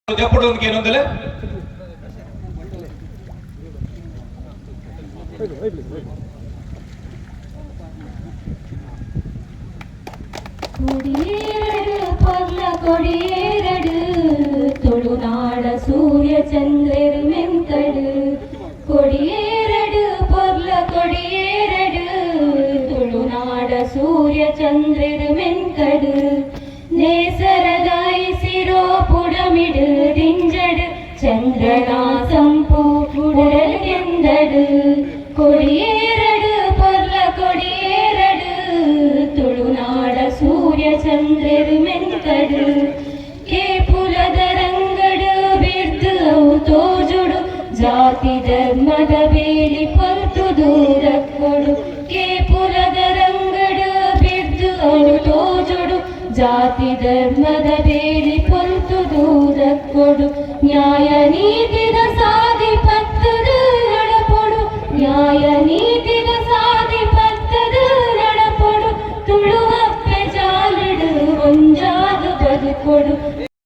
ఎప్పుడు ಏನೊಂದಲೆ ಕೊಡಿಯೇರಡು ಪರ್ಲ ಕೊಡಿಯೇರಡು ತುಳುನಾಡ ಸೂರ್ಯ ಚಂದ್ರರು ಮೆಂಕಡು ಕೊಡಿಯೇರಡು ಪರ್ಲ ಕೊಡಿಯೇರಡು ತುಳುನಾಡ ಸೂರ್ಯ ಚಂದ್ರರು ಮೆಂಕಡು ನೇಸರದಾಯಿಸಿರೋ ಪುಡಮಿಡು ದಿಂಜಡು ಚಂದ್ರನ ಸಂಪು ಕುಡಲೆಂದಡು ಕೊಡಿಯೇರಡು ಪರ್ಲ ಕೊಡಿಯೇರಡು ತುಳುನಾಡ ಸೂರ್ಯ ಚಂದ್ರರು ಮೆಂಕಡು ಕೇಪುಲದ ರಂಗಡು ಬಿರ್ದು ಅವು ತೋಜುಡು ಜಾತಿ ಧರ್ಮದ ಬೇಲಿ ಪೊಲ್ತು ದೂರ ಕೊಡು ಕೇಪುಲದ ರಂಗಡು ಬಿರ್ದು ಅವು ತೋಜುಡು ಜಾತಿ ಧರ್ಮದ ಬೇಲಿ ಪೊಲ್ತು ದೂರ ಕೊಡು ನ್ಯಾಯ ನೀತಿದ ಸಾಧಿ ಪತ್ತದ ನಡಪೊಡು ನ್ಯಾಯ ನೀತಿದ ಸಾಧಿ ಪತ್ತದ ನಡಪೊಡು ತುಳುವಪ್ಪೆ ಜಾಲಿಡು ಒಂಜಾದು ಬದುಕೊಡು